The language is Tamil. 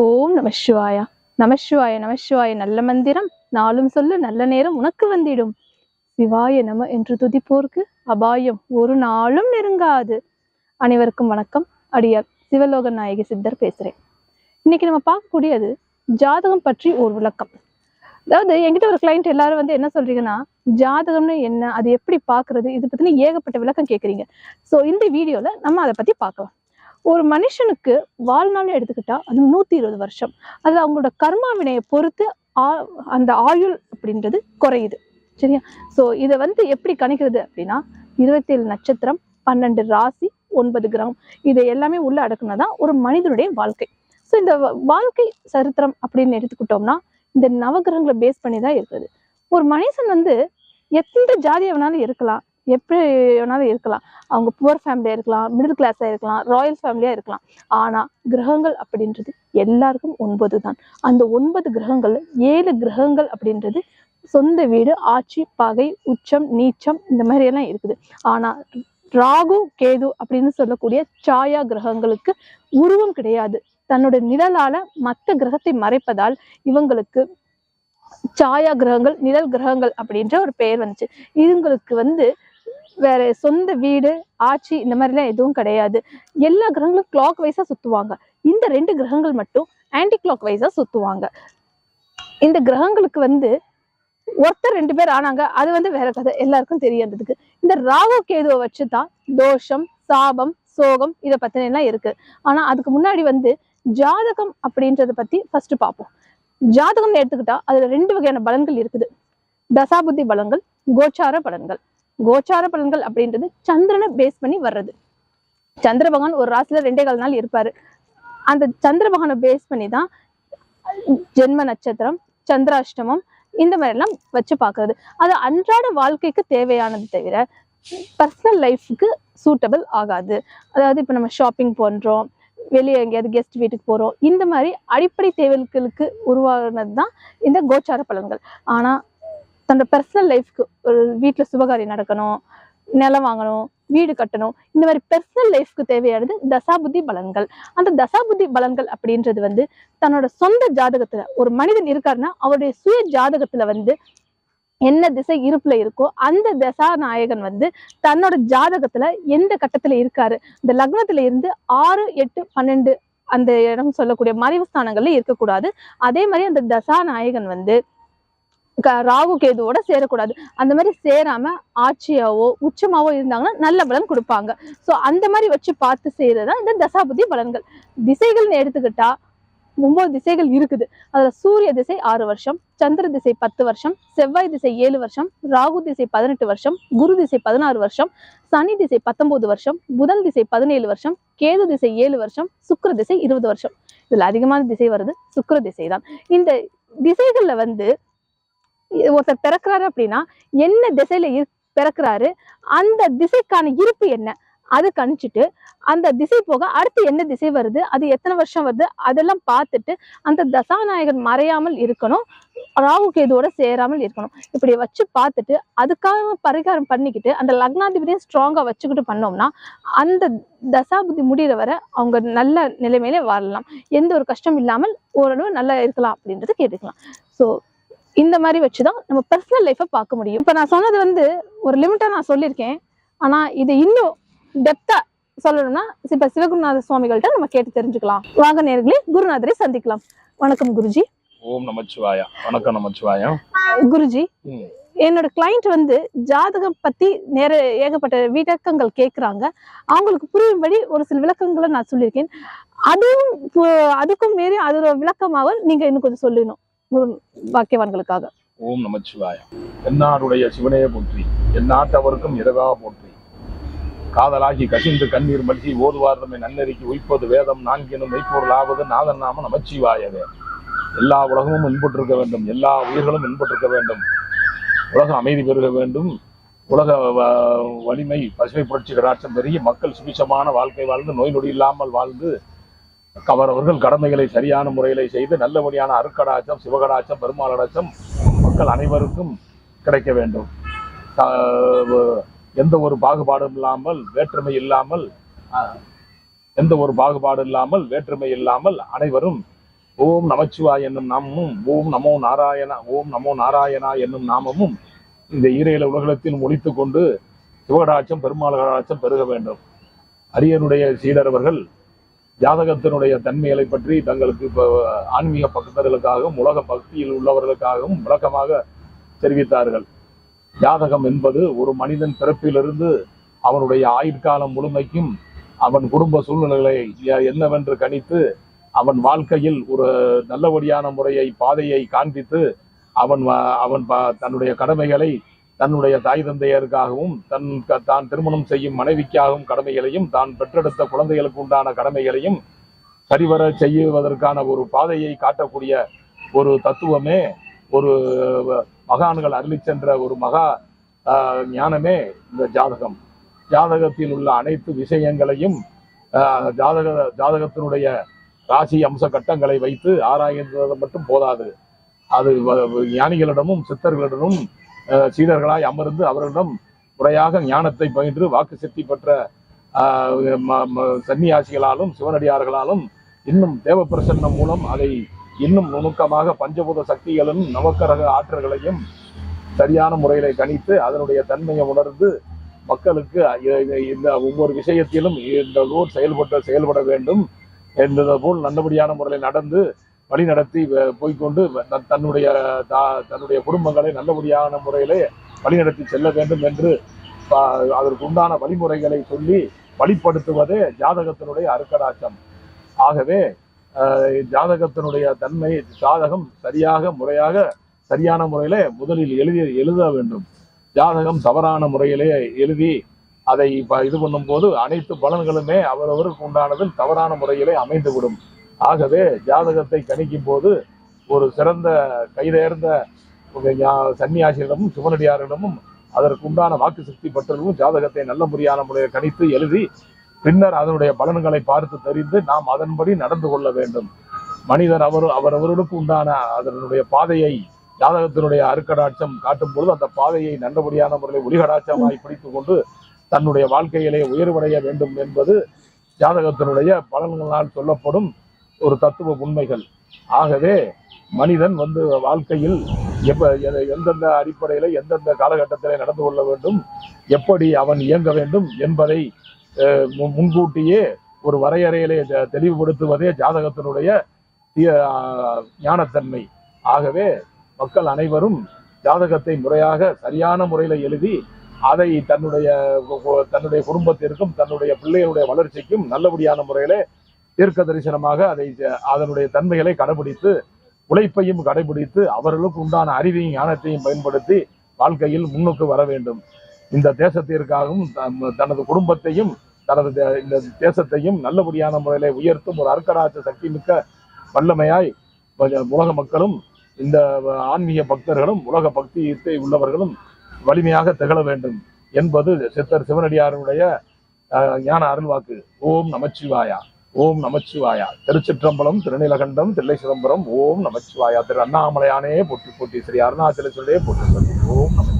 ஓம் நம சிவாயா. நமசிவாய நமசிவாய. நல்ல மந்திரம் நாளும் சொல்லு, நல்ல நேரம் உனக்கு வந்திடும். சிவாய நம என்று துதிப்போர்க்கு அபாயம் ஒரு நாளும் நெருங்காது. அனைவருக்கும் வணக்கம். அடியார் சிவலோக நாயகி சித்தர் பேசுறேன். இன்னைக்கு நம்ம பார்க்கக்கூடியது ஜாதகம் பற்றி ஒரு விளக்கம். அதாவது என்கிட்ட ஒரு கிளைண்ட் எல்லாரும் என்ன சொல்றீங்கன்னா, ஜாதகம்னு என்ன, அது எப்படி பாக்குறது, இது பத்தின ஏகப்பட்ட விளக்கம் கேட்குறீங்க. ஸோ இந்த வீடியோல நம்ம அதை பத்தி பார்க்கலாம். ஒரு மனுஷனுக்கு வாழ்நாள் எடுத்துக்கிட்டா அது 120 வருஷம். அது அவங்களோட கர்மா வினையை பொறுத்து அந்த ஆயுள் அப்படின்றது குறையுது. சரியா? ஸோ இதை எப்படி கணிக்கிறது அப்படின்னா, 27 நட்சத்திரம், 12 ராசி, 9 கிரகம், இதை எல்லாமே உள்ள அடக்குனதான் ஒரு மனிதனுடைய வாழ்க்கை. ஸோ இந்த வாழ்க்கை சரித்திரம் அப்படின்னு எடுத்துக்கிட்டோம்னா இந்த நவகிரகங்களை பேஸ் பண்ணி தான் இருக்குது. ஒரு மனுஷன் எந்த ஜாதியை வேணாலும் இருக்கலாம், எப்படி வேணாலும் இருக்கலாம். அவங்க புவர் ஃபேமிலியா இருக்கலாம், மிடில் கிளாஸா இருக்கலாம், ராயல் ஃபேமிலியா இருக்கலாம். ஆனா கிரகங்கள் அப்படின்றது எல்லாருக்கும் 9 தான். அந்த 9 கிரகங்கள் 7 கிரகங்கள் அப்படின்றது சொந்த வீடு, ஆட்சி, பகை, உச்சம், நீச்சம், இந்த மாதிரி எல்லாம் இருக்குது. ஆனா ராகு, கேது அப்படின்னு சொல்லக்கூடிய சாயா கிரகங்களுக்கு உருவம் கிடையாது. தன்னோட நிழலால மற்ற கிரகத்தை மறைப்பதால் இவங்களுக்கு சாயா கிரகங்கள், நிழல் கிரகங்கள் அப்படின்ற ஒரு பெயர் வந்துச்சு. இவங்களுக்கு வேற சொந்த வீடு, ஆட்சி, இந்த மாதிரிலாம் எதுவும் கிடையாது. எல்லா கிரகங்களும் கிளாக் வைஸா சுத்துவாங்க. இந்த 2 கிரகங்கள் மட்டும் ஆன்டி கிளாக் வைஸா சுத்துவாங்க. இந்த கிரகங்களுக்கு ஒருத்தர் 2 பேர் ஆனாங்க, அது வேற கதை, எல்லாருக்கும் தெரியாததுக்கு. இந்த ராகு கேதுவை வச்சுதான் தோஷம், சாபம், சோகம் இதை பத்தின எல்லாம் இருக்கு. ஆனா அதுக்கு முன்னாடி ஜாதகம் அப்படின்றத பத்தி ஃபர்ஸ்ட் பார்ப்போம். ஜாதகம் எடுத்துக்கிட்டா அதுல 2 வகையான பலன்கள் இருக்குது. தசாபுத்தி பலன்கள், கோச்சார பலன்கள். கோச்சார பலன்கள் அப்படின்றது சந்திரனை பேஸ் பண்ணி வர்றது. சந்திர பகவான் ஒரு ராசியில 2.25 நாள் இருப்பாரு. அந்த சந்திர பகவானை பேஸ் பண்ணி தான் ஜென்ம நட்சத்திரம், சந்திராஷ்டமம், இந்த மாதிரி எல்லாம் வச்சு பாக்குறது. அது அன்றாட வாழ்க்கைக்கு தேவையானது தவிர பர்சனல் லைஃபுக்கு சூட்டபிள் ஆகாது. அதாவது இப்ப நம்ம ஷாப்பிங் பண்றோம், வெளியே எங்கேயாவது கெஸ்ட் வீட்டுக்கு போறோம், இந்த மாதிரி அடிப்படை தேவைகளுக்கு உருவானது தான் இந்த கோச்சார பலன்கள். ஆனா தன்னோட பர்சனல் லைஃப்க்கு ஒரு வீட்டில் சுபகாரியம் நடக்கணும், நிலம் வாங்கணும், வீடு கட்டணும், இந்த மாதிரி பர்சனல் லைஃப்க்கு தேவையானது தசாபுத்தி பலன்கள். அந்த தசாபுத்தி பலன்கள் அப்படின்றது தன்னோட சொந்த ஜாதகத்துல ஒரு மனிதன் இருக்காருன்னா அவருடைய சுய ஜாதகத்துல என்ன திசை இருப்புல இருக்கோ அந்த தசா நாயகன் தன்னோட ஜாதகத்துல எந்த கட்டத்துல இருக்காரு, இந்த லக்னத்துல இருந்து 6, 8, 12 அந்த இடம் சொல்லக்கூடிய மறைவு ஸ்தானங்கள்ல இருக்கக்கூடாது. அதே மாதிரி அந்த தசா நாயகன் ராகு கேதுவோட சேரக்கூடாது. அந்த மாதிரி சேராம ஆட்சியாவோ உச்சமாவோ இருந்தாங்கன்னா நல்ல பலன் கொடுப்பாங்க. சோ அந்த மாதிரி வச்சு பார்த்து செய்யறதுதான் இந்த தசாபுத்தி பலன்கள். திசைகள்னு எடுத்துக்கிட்டா 9 திசைகள் இருக்குது. அதுல சூரிய திசை 6 வருஷம், சந்திர திசை 10 வருஷம், செவ்வாய் திசை 7 வருஷம், ராகு திசை 18 வருஷம், குரு திசை 16 வருஷம், சனி திசை 19 வருஷம், புதன் திசை 17 வருஷம், கேது திசை 7 வருஷம், சுக்கிர திசை 20 வருஷம். இதுல அதிகமான திசை வருது சுக்கிர திசை தான். இந்த திசைகள்ல ஒருத்தர் பிறக்கிறாரு அப்படின்னா என்ன திசையில பிறக்கிறாரு, அந்த திசைக்கான இருப்பு என்ன, அது கணிச்சுட்டு அந்த திசை போக அடுத்து என்ன திசை வருது, அது எத்தனை வருஷம் வருது, அதெல்லாம் பார்த்துட்டு அந்த தசாநாயகன் மறையாமல் இருக்கணும், ராகு கேதுவோட சேராமல் இருக்கணும். இப்படி வச்சு பார்த்துட்டு அதுக்காக பரிகாரம் பண்ணிக்கிட்டு அந்த லக்னாதிபதியை ஸ்ட்ராங்கா வச்சுக்கிட்டு பண்ணோம்னா அந்த தசாபுத்தி முடிகிற வரை அவங்க நல்ல நிலைமையில வாழலாம். எந்த ஒரு கஷ்டம் இல்லாமல் ஓரளவு நல்லா இருக்கலாம் அப்படின்றது கேட்டுக்கலாம். ஸோ இந்த மாதிரி வச்சுதான் நம்ம பர்சனல் லைஃபை பார்க்க முடியும். இப்ப நான் சொன்னது ஒரு லிமிட்டா நான் சொல்லியிருக்கேன். ஆனா இது இன்னும் டெப்தா சொல்லணும்னா இப்ப சிவகுருநாத சுவாமிகள்ட்ட நம்ம கேட்டு தெரிஞ்சுக்கலாம். வாங்க நேர்களே, குருநாதரை சந்திக்கலாம். வணக்கம் குருஜி. ஓம் நமச்சிவாயா. வணக்கம் நமச்சிவாயா. குருஜி, என்னோட கிளைண்ட் ஜாதகம் பத்தி ஏகப்பட்ட விளக்கங்கள் கேட்கிறாங்க. அவங்களுக்கு புரியும்படி ஒரு சில விளக்கங்களை நான் சொல்லியிருக்கேன். அதுக்கும் மீறி அதோட விளக்கமாக நீங்க இன்னும் கொஞ்சம் சொல்லணும் வாக்கியவான்களுக்காக. ஓம் நமச்சிவாயா. என்னாருடைய சிவனையை போற்றி, என் நாட்டவருக்கும் இறைவா போற்றி. காதலாகி கசிந்து கண்ணீர் மல்கி ஓதுவார்தமை நன்னெறிக்கு உய்ப்பது வேதம் நான்கினும் மெய்ப்பொருளாவது நாதன் நாம நமச்சிவாயவே. எல்லா உலகமும் இன்புற்றிருக்க வேண்டும், எல்லா உயிர்களும் இன்புற்றிருக்க வேண்டும், உலகம் அமைதி பெருக வேண்டும், உலக வலிமை பசுமை புரட்சி கடாட்சம் பெருகி மக்கள் சுபிசமான வாழ்க்கை வாழ்ந்து நோய் நொடி இல்லாமல் வாழ்ந்து அவரவர்கள் கடமைகளை சரியான முறையில செய்து நல்லபடியான அருக்கடாச்சம், சிவகடாச்சம், பெருமாளடாச்சம் மக்கள் அனைவருக்கும் கிடைக்க வேண்டும். எந்த ஒரு பாகுபாடும் இல்லாமல் வேற்றுமை இல்லாமல், எந்த ஒரு பாகுபாடு இல்லாமல் வேற்றுமை இல்லாமல் அனைவரும் ஓம் நமச்சிவாய் என்னும் நாமமும் ஓம் நமோ நாராயணா என்னும் நாமமும் இந்த ஈரேல உலகத்தில் ஒலித்துக் கொண்டு சிவகடாட்சம் பெருமாள் பெருக வேண்டும். அரியனுடைய சீடரவர்கள் ஜாதகத்தினுடைய தன்மைகளை பற்றி தங்களுக்கு இப்போ ஆன்மீக பக்தர்களுக்காகவும் உலக பக்தியில் உள்ளவர்களுக்காகவும் விளக்கமாக தெரிவித்தார்கள். ஜாதகம் என்பது ஒரு மனிதன் பிறப்பிலிருந்து அவனுடைய ஆயுட்காலம் முழுமைக்கும் அவன் குடும்ப சூழ்நிலைகளை என்னவென்று கணித்து அவன் வாழ்க்கையில் ஒரு நல்லபடியான பாதையை காண்பித்து அவன் தன்னுடைய கடமைகளை தன்னுடைய தாய் தந்தையருக்காகவும் தான் திருமணம் செய்யும் மனைவிக்காகவும் கடமைகளையும் தான் பெற்றெடுத்த குழந்தைகளுக்கு உண்டான கடமைகளையும் சரிவர செய்வதற்கான ஒரு பாதையை காட்டக்கூடிய ஒரு தத்துவமே ஒரு மகான்கள் அருளி சென்ற ஒரு மகா ஞானமே இந்த ஜாதகம். ஜாதகத்தில் உள்ள அனைத்து விஷயங்களையும் ஜாதகத்தினுடைய ராசி அம்ச கட்டங்களை வைத்து ஆராய்ந்தது மட்டும் போதாது. அது ஞானிகளிடமும் சித்தர்களிடமும் சீடர்களாய் அமர்ந்து அவர்களிடம் முறையாக ஞானத்தை பயின்று வாக்கு சக்தி பெற்ற சன்னியாசிகளாலும் சிவனடியார்களாலும் இன்னும் தேவ பிரசன்னம் மூலம் அதை இன்னும் நுணுக்கமாக பஞ்சபூத சக்திகளும் நவக்கரக ஆற்றல்களையும் சரியான முறையில கணித்து அதனுடைய தன்மையை உணர்ந்து மக்களுக்கு இந்த ஒவ்வொரு விஷயத்திலும் இந்த நூல் செயல்பட வேண்டும் என்பது போல் நல்லபடியான முறையில் நடந்து வழி நடத்தி போய்கொண்டு தன்னுடைய குடும்பங்களை நல்லபடியான முறையிலே வழிநடத்தி செல்ல வேண்டும் என்று அதற்கு உண்டான வழிமுறைகளை சொல்லி வழிப்படுத்துவதே ஜாதகத்தினுடைய அருக்கடாட்சம். ஆகவே ஜாதகத்தினுடைய தன்மை ஜாதகம் சரியாக முறையாக சரியான முறையிலே முதலில் எழுத வேண்டும். ஜாதகம் தவறான முறையிலே எழுதி அதை இது பண்ணும் போது அனைத்து பலன்களுமே அவரவருக்கு உண்டானதில் தவறான முறையிலே அமைந்துவிடும். ஆகவே ஜாதகத்தை கணிக்கும் போது ஒரு சிறந்த கைதேர்ந்த சன்னியாசிகளிடமும் சிவனடியாரிடமும் அதற்கு உண்டான வாக்கு சக்தி பெற்றவர்களும் ஜாதகத்தை நல்ல முறையான முறையில் கணித்து எழுதி பின்னர் அதனுடைய பலன்களை பார்த்து தெரிந்து நாம் அதன்படி நடந்து கொள்ள வேண்டும். மனிதன் அவரவர்களுக்கு உண்டான அதனுடைய பாதையை ஜாதகத்தினுடைய அருக்கடாட்சம் காட்டும் பொழுது அந்த பாதையை நல்லபடியான முறையில் ஒளிகடாட்சமாய் பிடித்து கொண்டு தன்னுடைய வாழ்க்கையிலே உயர்வடைய வேண்டும் என்பது ஜாதகத்தினுடைய பலன்களால் சொல்லப்படும் ஒரு தத்துவ உண்மைகள். ஆகவே மனிதன் வாழ்க்கையில் எந்தெந்த அடிப்படையில எந்தெந்த காலகட்டத்திலே நடந்து கொள்ள வேண்டும், எப்படி அவன் இயங்க வேண்டும் என்பதை முன்கூட்டியே ஒரு வரையறையிலே தெளிவுபடுத்துவதே ஜாதகத்தினுடைய ஞானத்தன்மை. ஆகவே மக்கள் அனைவரும் ஜாதகத்தை முறையாக சரியான முறையில எழுதி அதை தன்னுடைய குடும்பத்திற்கும் தன்னுடைய பிள்ளைகளுடைய வளர்ச்சிக்கும் நல்லபடியான முறையிலே தீர்க்க தரிசனமாக அதனுடைய தன்மைகளை கடைபிடித்து உழைப்பையும் கடைபிடித்து அவர்களுக்கு உண்டான அறிவையும் ஞானத்தையும் பயன்படுத்தி வாழ்க்கையில் முன்னுக்கு வர வேண்டும். இந்த தேசத்திற்காகவும் தனது குடும்பத்தையும் இந்த தேசத்தையும் நல்லபடியான முறையிலே உயர்த்தும் ஒரு அர்க்கராட்ச சக்தி மிக்க வல்லமையாய் உலக மக்களும் இந்த ஆன்மீக பக்தர்களும் உலக பக்தி உள்ளவர்களும் வலிமையாக திகழ வேண்டும் என்பது சித்தர் சிவனடியாருடைய ஞான அருள்வாக்கு. ஓம் நமச்சிவாயா, ஓம் நமச்சிவாயா. திருச்சிற்றம்பலம், திருநீலகண்டம், தில்லை சிதம்பரம். ஓம் நமச்சிவாயா. திரு அண்ணாமலையானே போற்றி போற்றி, ஸ்ரீ அருணாச்சலேஸ்வரரே போற்றி. ஓம் நம